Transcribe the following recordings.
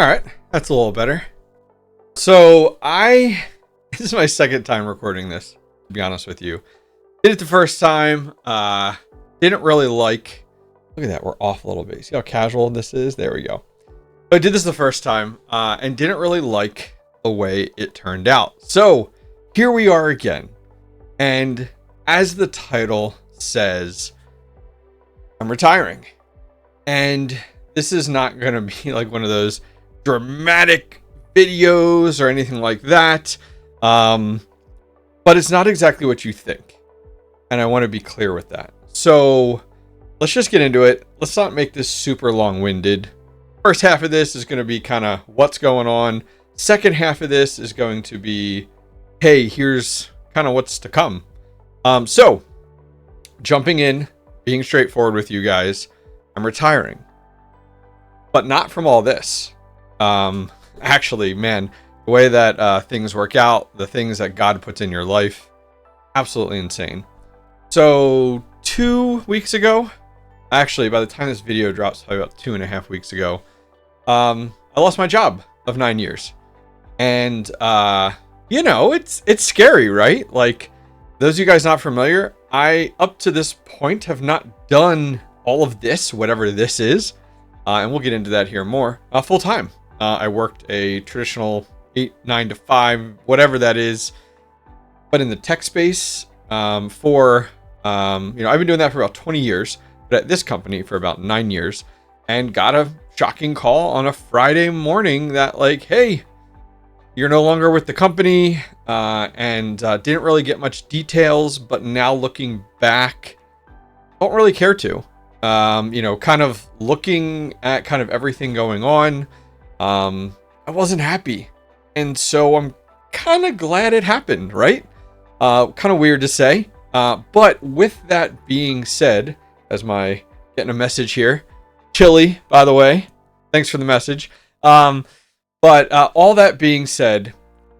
All right, that's a little better. So this is my second time recording this, to be honest with you. Did it the first time, didn't really like, look at that, we're off a little bit. See how casual this is? There we go. So I did this the first time, and didn't really like the way it turned out. So here we are again. And as the title says, I'm retiring. And this is not going to be like one of those dramatic videos or anything like that. But it's not exactly what you think. And I want to be clear with that. So let's just get into it. Let's not make this super long-winded. First half of this is going to be kind of what's going on. Second half of this is going to be, hey, here's kind of what's to come. So jumping in, being straightforward with you guys, I'm retiring. But not from all this. Actually, man, the way that things work out, the things that God puts in your life, absolutely insane. So 2 weeks ago, actually, by the time this video drops, probably about 2.5 weeks ago, I lost my job of 9 years. And, you know, it's scary, right? Like, those of you guys not familiar, I, up to this point, have not done all of this, whatever this is. And we'll get into that here more. Full time. I worked a traditional 9 to 5, whatever that is, but in the tech space for, I've been doing that for about 20 years, but at this company for about 9 years, and got a shocking call on a Friday morning that like, hey, you're no longer with the company, and didn't really get much details, but now looking back, don't really care to. Kind of looking at kind of everything going on, I wasn't happy. And so I'm kind of glad it happened, right? Kind of weird to say. But with that being said, getting a message here. Chili, by the way. Thanks for the message. But all that being said,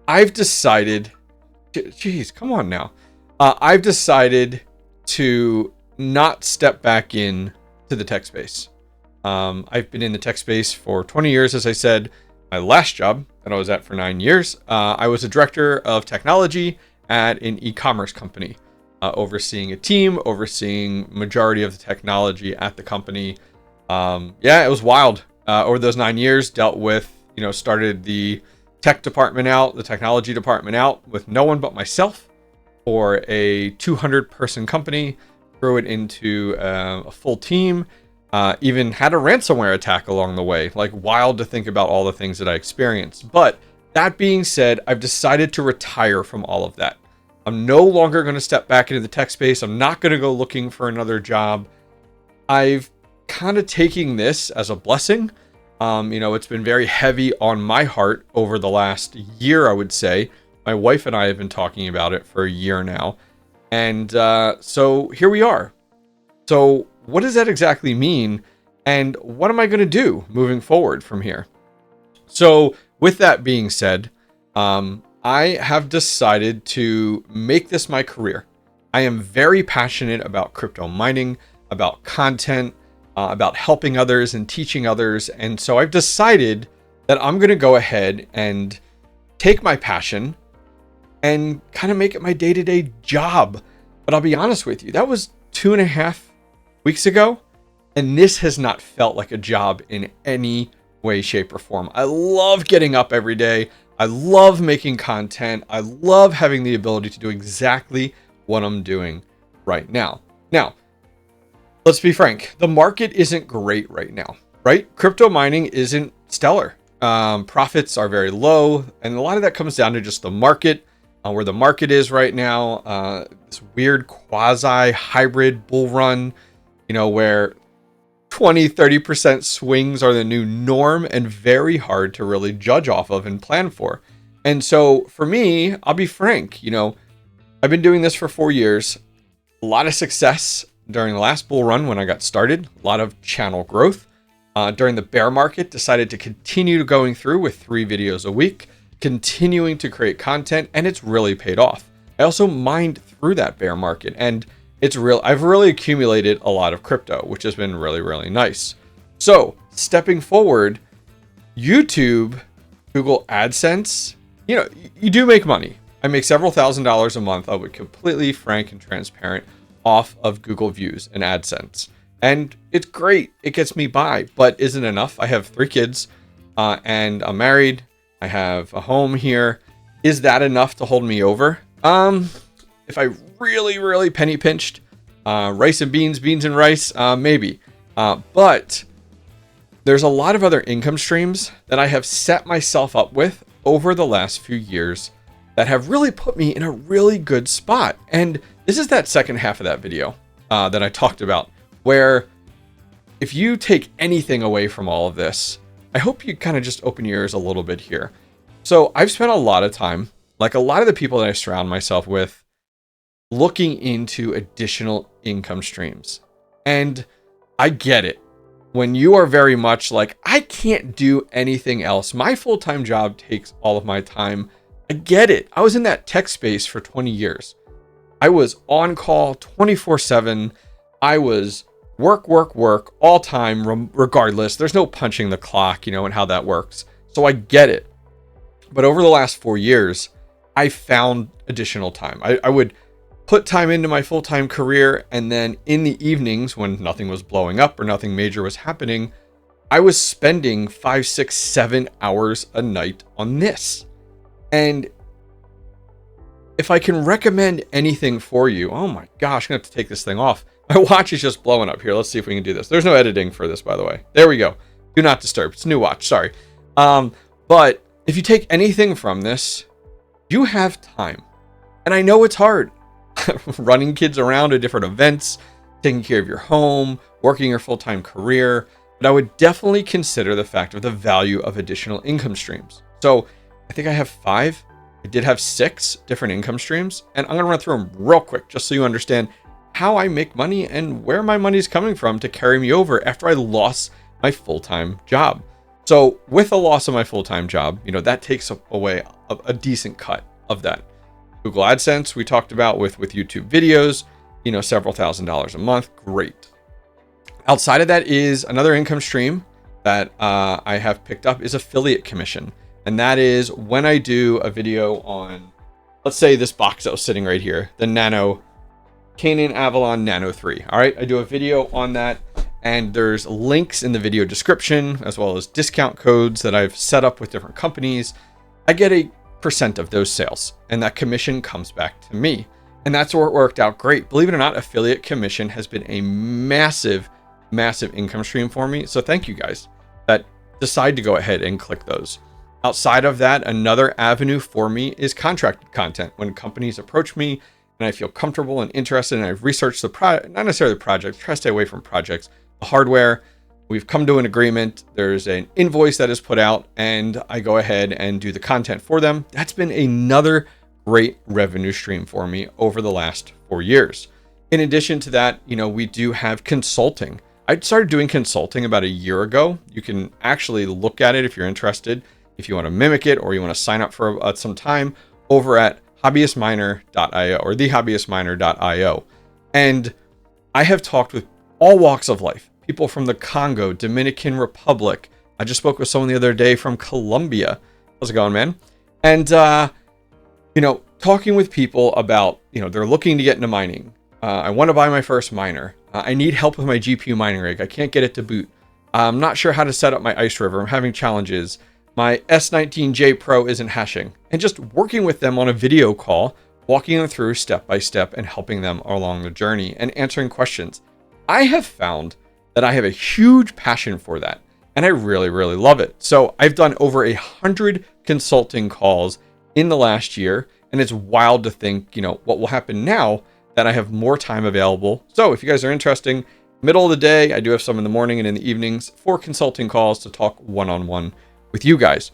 I've decided, geez, come on now. I've decided to not step back in to the tech space. I've been in the tech space for 20 years, as I said. My last job that I was at for 9 years, I was a director of technology at an e-commerce company, overseeing a team, overseeing majority of the technology at the company. It was wild. Over those 9 years, dealt with, started the tech department out, the technology department out with no one but myself for a 200-person company, grew it into a full team, even had a ransomware attack along the way. Like, wild to think about all the things that I experienced. But that being said, I've decided to retire from all of that. I'm no longer going to step back into the tech space. I'm not going to go looking for another job. I've kind of taking this as a blessing. It's been very heavy on my heart over the last year, I would say. My wife and I have been talking about it for a year now. And so here we are. So what does that exactly mean? And what am I going to do moving forward from here? So with that being said, I have decided to make this my career. I am very passionate about crypto mining, about content, about helping others and teaching others. And so I've decided that I'm going to go ahead and take my passion and kind of make it my day-to-day job. But I'll be honest with you, that was 2.5 weeks ago, and this has not felt like a job in any way, shape, or form. I love getting up every day. I love making content. I love having the ability to do exactly what I'm doing right now. Now, let's be frank. The market isn't great right now, right? Crypto mining isn't stellar. Profits are very low, and a lot of that comes down to just the market, where the market is right now. This weird quasi-hybrid bull run, where 20-30% swings are the new norm and very hard to really judge off of and plan for. And so for me, I'll be frank, I've been doing this for 4 years. A lot of success during the last bull run when I got started, a lot of channel growth. During the bear market, decided to continue going through with 3 videos a week, continuing to create content, and it's really paid off. I also mined through that bear market, and I've really accumulated a lot of crypto, which has been really, really nice. So stepping forward, YouTube, Google AdSense, you know, you do make money. I make several $1,000s a month. I would completely frank and transparent off of Google views and AdSense. And it's great. It gets me by, but isn't enough. I have 3 kids and I'm married. I have a home here. Is that enough to hold me over? If I really penny pinched, rice and beans, beans and rice, maybe. But there's a lot of other income streams that I have set myself up with over the last few years that have really put me in a really good spot. And this is that second half of that video that I talked about, where if you take anything away from all of this, I hope you kind of just open your ears a little bit here. So I've spent a lot of time, like a lot of the people that I surround myself with, looking into additional income streams. And I get it. When you are very much like, I can't do anything else, my full-time job takes all of my time. I get it. I was in that tech space for 20 years. I was on call 24/7. I was work all time, regardless. There's no punching the clock, you know, and how that works. So I get it. But over the last 4 years, I found additional time. I would put time into my full-time career, and then in the evenings when nothing was blowing up or nothing major was happening, I was spending 5, 6, 7 hours a night on this. And if I can recommend anything for you, oh my gosh, I'm gonna have to take this thing off. My watch is just blowing up here. Let's see if we can do this. There's no editing for this, by the way. There we go. Do not disturb. It's a new watch, sorry. But if you take anything from this, you have time. And I know it's hard. Running kids around to different events, taking care of your home, working your full-time career, but I would definitely consider the fact of the value of additional income streams. So I think I have 5. I did have 6 different income streams, and I'm gonna run through them real quick just so you understand how I make money and where my money is coming from to carry me over after I lost my full-time job. So with the loss of my full-time job, you know, that takes away a decent cut of that. Google AdSense, we talked about with YouTube videos, you know, several $1,000s a month. Great. Outside of that is another income stream that I have picked up is affiliate commission. And that is when I do a video on, let's say this box that was sitting right here, the Canon Avalon Nano 3. All right. I do a video on that, and there's links in the video description as well as discount codes that I've set up with different companies. I get a % of those sales, and that commission comes back to me. And that's where it worked out great. Believe it or not, affiliate commission has been a massive income stream for me. So thank you guys that decide to go ahead and click those. Outside of that, another avenue for me is contracted content. When companies approach me and I feel comfortable and interested, and I've researched not necessarily the project, try to stay away from projects, the hardware, we've come to an agreement, there's an invoice that is put out, and I go ahead and do the content for them. That's been another great revenue stream for me over the last 4 years. In addition to that, you know, we do have consulting. I started doing consulting about a year ago. You can actually look at it if you're interested, if you want to mimic it or you want to sign up for some time over at hobbyistminer.io or TheHobbyistMiner.io. And I have talked with all walks of life. People from the Congo, Dominican Republic. I just spoke with someone the other day from Colombia. How's it going, man? And, you know, talking with people about, you know, they're looking to get into mining. I want to buy my first miner. I need help with my GPU mining rig. I can't get it to boot. I'm not sure how to set up my ice river. I'm having challenges. My S19J Pro isn't hashing. And just working with them on a video call, walking them through step by step and helping them along the journey and answering questions. I have found that I have a huge passion for that, and I really love it. So I've done over 100 consulting calls in the last year, and it's wild to think, you know, what will happen now that I have more time available. So if you guys are interested, middle of the day, I do have some in the morning and in the evenings for consulting calls to talk one-on-one with you guys.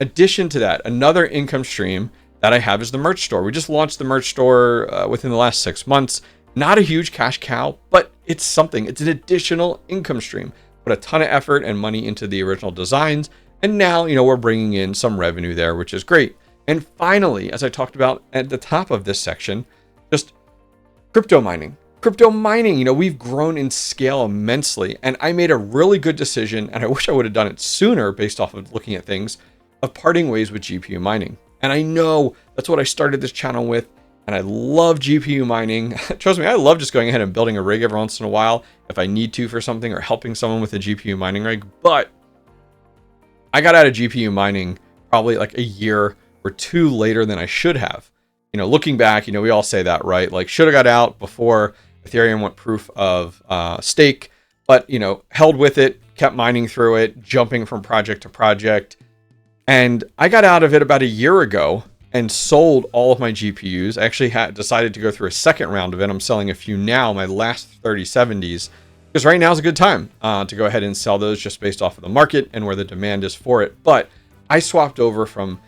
Addition to that, another income stream that I have is the merch store. We just launched the merch store within the last 6 months. Not a huge cash cow, but it's something. It's an additional income stream. Put a ton of effort and money into the original designs. And now, you know, we're bringing in some revenue there, which is great. And finally, as I talked about at the top of this section, just crypto mining. Crypto mining, we've grown in scale immensely, and I made a really good decision, and I wish I would have done it sooner based off of looking at things, of parting ways with GPU mining. And I know that's what I started this channel with, and I love GPU mining. Trust me, I love just going ahead and building a rig every once in a while if I need to for something, or helping someone with a GPU mining rig. But I got out of GPU mining probably like a year or two later than I should have. Looking back, we all say that, right? Like, should have got out before Ethereum went proof of stake, but, held with it, kept mining through it, jumping from project to project. And I got out of it about a year ago and sold all of my GPUs. I actually decided to go through a second round of it. I'm selling a few now, my last 3070s, because right now is a good time to go ahead and sell those just based off of the market and where the demand is for it. But I swapped over from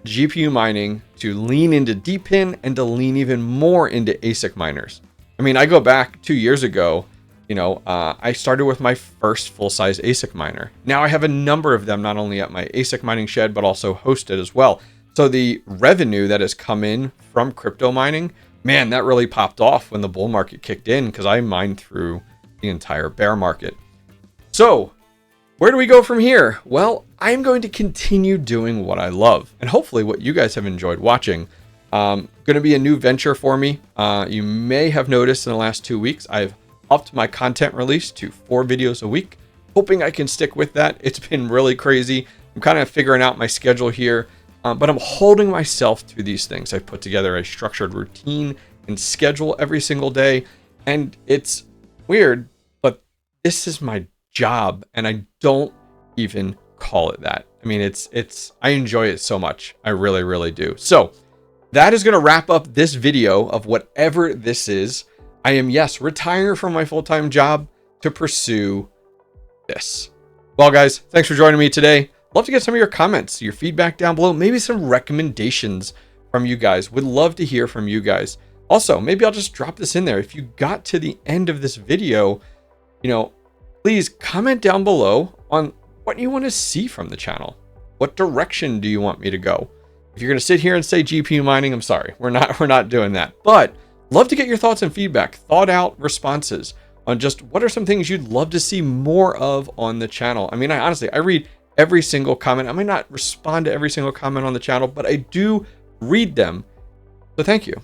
GPU mining to lean into DePIN and to lean even more into ASIC miners. I mean, I go back 2 years ago, I started with my first full-size ASIC miner. Now I have a number of them, not only at my ASIC mining shed, but also hosted as well. So the revenue that has come in from crypto mining, man, that really popped off when the bull market kicked in, because I mined through the entire bear market. So where do we go from here? Well, I'm going to continue doing what I love, and hopefully what you guys have enjoyed watching. Going to be a new venture for me. You may have noticed in the last 2 weeks, I've upped my content release to 4 videos a week, hoping I can stick with that. It's been really crazy. I'm kind of figuring out my schedule here, but I'm holding myself through these things. I put together a structured routine and schedule every single day, and it's weird, but this is my job, and I don't even call it that. I mean, I enjoy it so much. I really, really do. So that is going to wrap up this video of whatever this is. I am, yes, retiring from my full-time job to pursue this. Well, guys, thanks for joining me today. Love to get some of your comments, your feedback down below, maybe some recommendations from you guys. Would love to hear from you guys. Also, maybe I'll just drop this in there. If you got to the end of this video, please comment down below on what you want to see from the channel. What direction do you want me to go? If you're going to sit here and say GPU mining, I'm sorry, we're not doing that. But love to get your thoughts and feedback, thought out responses on just what are some things you'd love to see more of on the channel. I mean, I read every single comment. I might not respond to every single comment on the channel, but I do read them. So thank you.